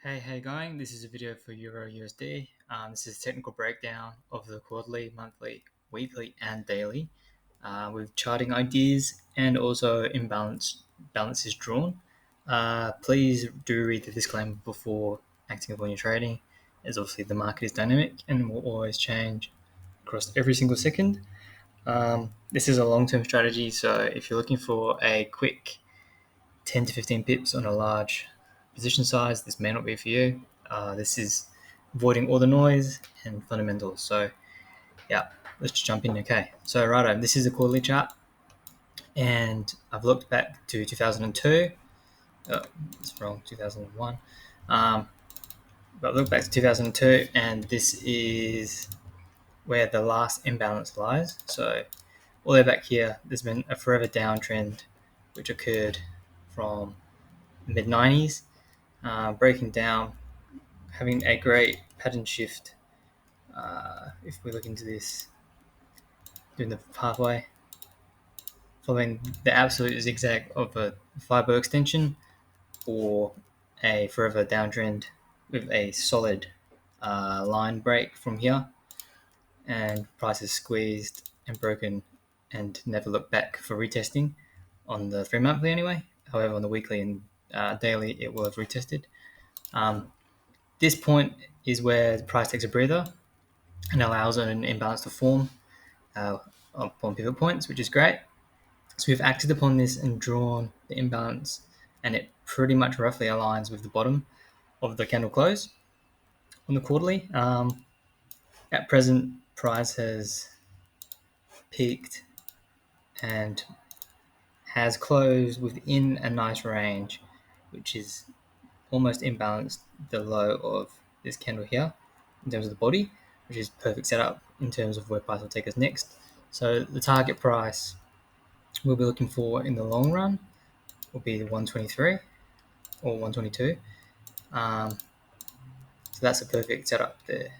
Hey, how you going? This is a video for Euro USD. This is a technical breakdown of the quarterly, monthly, weekly, and daily with charting ideas and also balances drawn. Please do read the disclaimer before acting upon your trading, as obviously the market is dynamic and will always change across every single second. This is a long-term strategy, so if you're looking for a quick 10 to 15 pips on a large position size, this may not be for you. This is avoiding all the noise and fundamentals. So, yeah, let's just jump in. Okay, so righto, this is a quarterly chart, and I've looked back to 2002. Oh, it's wrong, 2001. But I looked back to 2002, and this is where the last imbalance lies. So, all the way back here, there's been a forever downtrend which occurred from the mid 90s, breaking down, having a great pattern shift. If we look into this, doing the pathway, following the absolute zigzag of a fiber extension or a forever downtrend with a solid line break from here, and prices squeezed and broken and never looked back for retesting on the 3 monthly anyway. However, on the weekly and daily, it will have retested. This point is where the price takes a breather and allows an imbalance to form upon pivot points, which is great. So we've acted upon this and drawn the imbalance, and it pretty much roughly aligns with the bottom of the candle close on the quarterly. At present, price has peaked and has closed within a nice range, which is almost imbalanced the low of this candle here in terms of the body, which is perfect setup in terms of where price will take us next. So the target price we'll be looking for in the long run will be the 123 or 122. So that's a perfect setup there.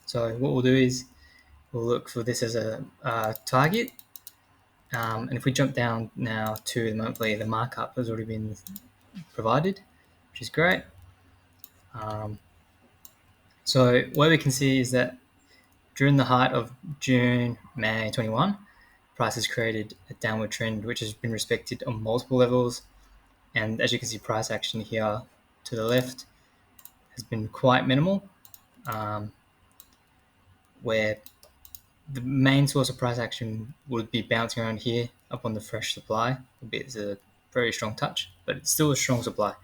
So what we'll do is we'll look for this as a target. And if we jump down now to the monthly, the markup has already been provided, which is great. So what we can see is that during the height of June, May 21, prices created a downward trend which has been respected on multiple levels. And as you can see, price action here to the left has been quite minimal, where the main source of price action would be bouncing around here up on the fresh supply, albeit it's a very strong touch, but it's still a strong supply.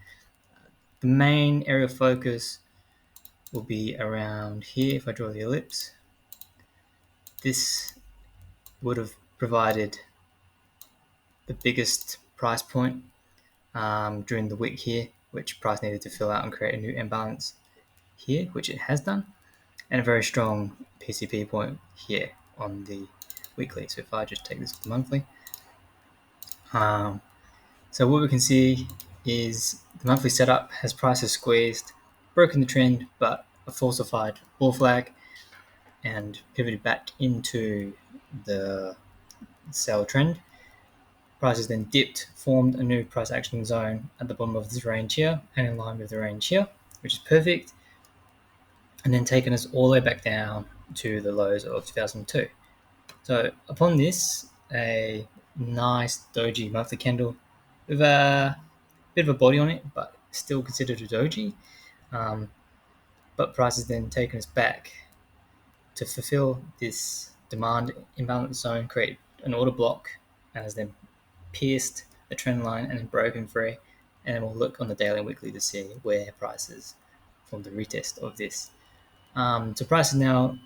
The main area of focus will be around here. If I draw the ellipse, this would have provided the biggest price point during the week here, which price needed to fill out and create a new imbalance here, which it has done, and a very strong PCP point here on the weekly. So if I just take this to the monthly, so what we can see is the monthly setup has prices squeezed, broken the trend, but a falsified bull flag and pivoted back into the sell trend. Prices then dipped, formed a new price action zone at the bottom of this range here and in line with the range here, which is perfect, and then taken us all the way back down to the lows of 2002. So upon this, a nice doji monthly candle with a bit of a body on it, but still considered a doji. But price has then taken us back to fulfill this demand imbalance zone, create an order block, and has then pierced the trend line and then broken free. And then we'll look on the daily and weekly to see where prices form the retest of this. So price has now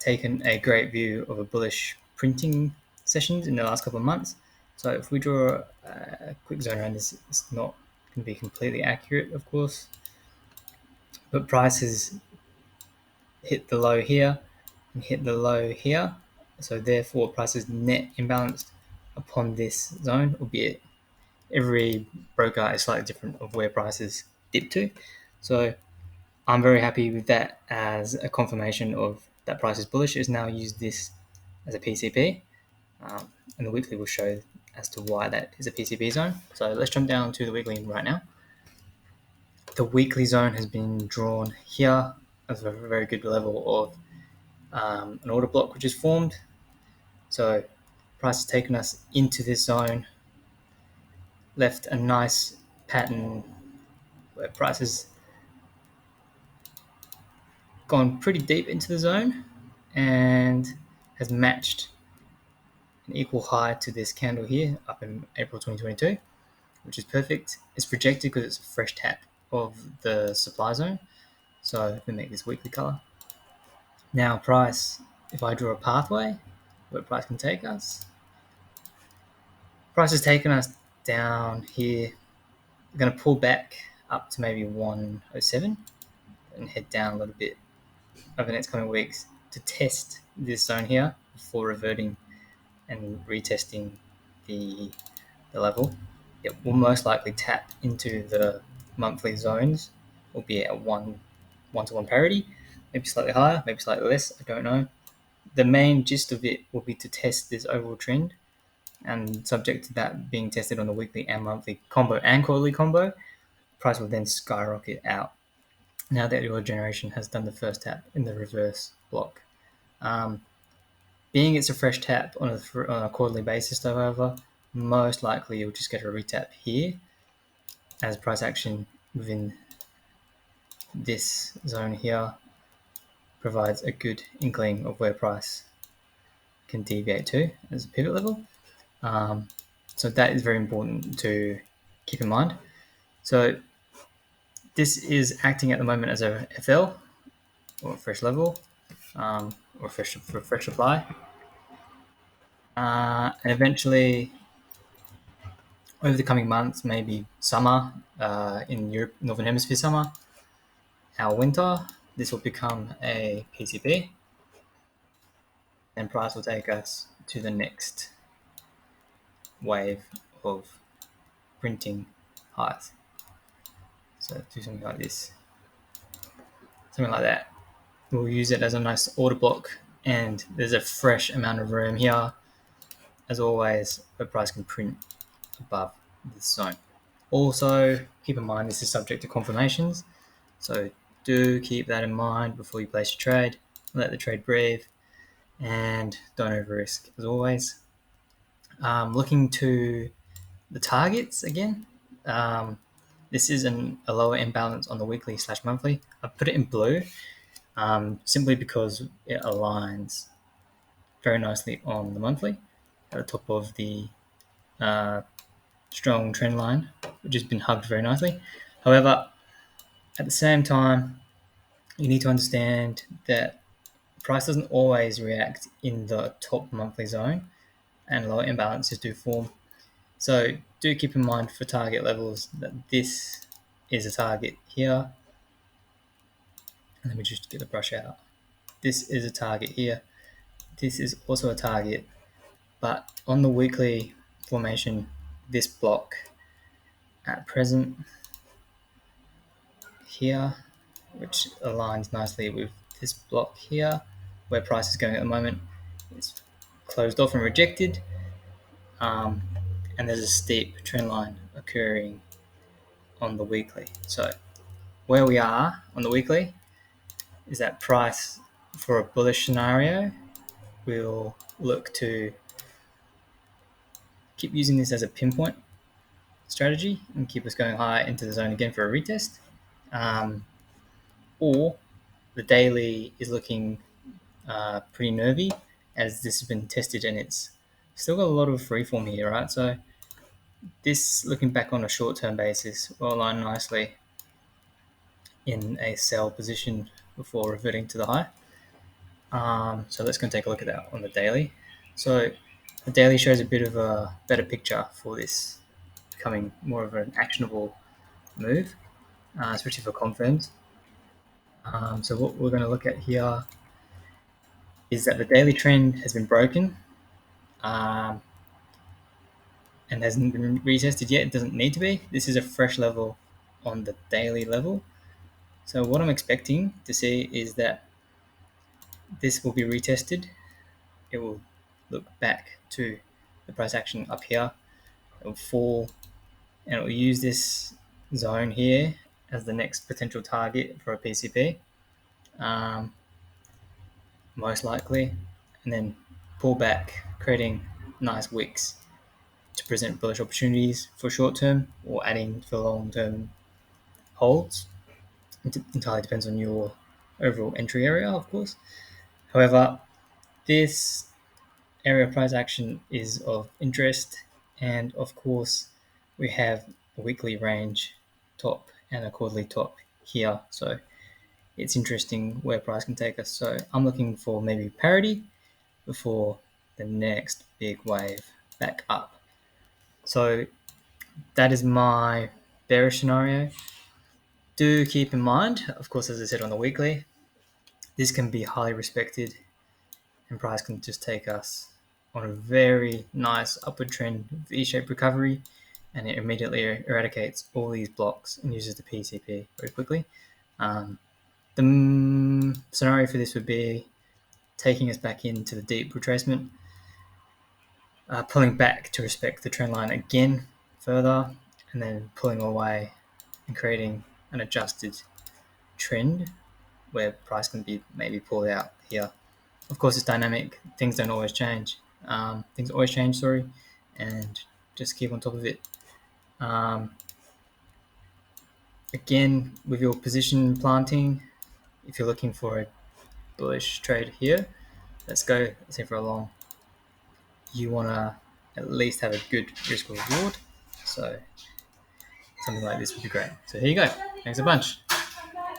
taken a great view of a bullish printing sessions in the last couple of months. So if we draw a quick zone around this, it's not going to be completely accurate, of course. But price has hit the low here and hit the low here. So therefore price is net imbalanced upon this zone, albeit every broker is slightly different of where prices dip to. So I'm very happy with that as a confirmation of that price is bullish. Is now used this as a PCP, and the weekly will show as to why that is a PCP zone. So let's jump down to the weekly right now. The weekly zone has been drawn here as a very good level of an order block which is formed. So price has taken us into this zone, left a nice pattern where price has gone pretty deep into the zone and has matched an equal high to this candle here up in April 2022, which is perfect. It's rejected because it's a fresh tap of the supply zone. So if we make this weekly color. Now price, if I draw a pathway where price can take us, price has taken us down here. We're going to pull back up to maybe 107 and head down a little bit over the next coming weeks to test this zone here before reverting and retesting the, the level. It will most likely tap into the monthly zones, albeit at one-to-one parity, maybe slightly higher, maybe slightly less, I don't know. The main gist of it will be to test this overall trend, and subject to that being tested on the weekly and monthly combo and quarterly combo, price will then skyrocket out now that your generation has done the first tap in the reverse block. Being it's a fresh tap on a quarterly basis, however, most likely you'll just get a retap here as price action within this zone here provides a good inkling of where price can deviate to as a pivot level. So that is very important to keep in mind. So this is acting at the moment as a FL or a fresh level or fresh supply. And eventually, over the coming months, maybe summer in Europe, Northern Hemisphere summer, our winter, this will become a PCB, and price will take us to the next wave of printing highs. So do something like this, something like that. We'll use it as a nice order block, and there's a fresh amount of room here, as always, where price can print above this zone. Also, keep in mind this is subject to confirmations, so do keep that in mind before you place your trade. Let the trade breathe, and don't over risk as always. Looking to the targets again. This is a lower imbalance on the weekly / monthly. I put it in blue simply because it aligns very nicely on the monthly at the top of the strong trend line, which has been hugged very nicely. However, at the same time, you need to understand that price doesn't always react in the top monthly zone, and lower imbalances do form. So do keep in mind for target levels that this is a target here. Let me just get the brush out. This is a target here. This is also a target, but on the weekly formation, this block at present here, which aligns nicely with this block here, where price is going at the moment, it's closed off and rejected, and there's a steep trend line occurring on the weekly. So where we are on the weekly is that price for a bullish scenario will look to keep using this as a pinpoint strategy and keep us going higher into the zone again for a retest. Or the daily is looking pretty nervy as this has been tested and it's still got a lot of freeform here, right? So this, looking back on a short-term basis, will align nicely in a sell position before reverting to the high. So let's go and take a look at that on the daily. So the daily shows a bit of a better picture for this becoming more of an actionable move, especially for confirms. So what we're going to look at here is that the daily trend has been broken and hasn't been retested yet. It doesn't need to be. This is a fresh level on the daily level. So what I'm expecting to see is that this will be retested. It will look back to the price action up here. It will fall and it will use this zone here as the next potential target for a PCP, most likely, and then pull back, creating nice wicks to present bullish opportunities for short term or adding for long term holds. It entirely depends on your overall entry area, of course. However, this area of price action is of interest, and of course, we have a weekly range top and a quarterly top here. So it's interesting where price can take us. So I'm looking for maybe parity before the next big wave back up. So that is my bearish scenario. Do keep in mind, of course, as I said on the weekly, this can be highly respected and price can just take us on a very nice upward trend V-shaped recovery, and it immediately eradicates all these blocks and uses the PCP very quickly. The scenario for this would be taking us back into the deep retracement, pulling back to respect the trend line again further, and then pulling away and creating an adjusted trend where price can be maybe pulled out here. Of course, it's dynamic. Things don't always change. Things always change, sorry, and just keep on top of it. Again, with your position planting, if you're looking for a bullish trade here, let's go. Let's say for a long, you want to at least have a good risk reward. So something like this would be great. So here you go. Thanks a bunch.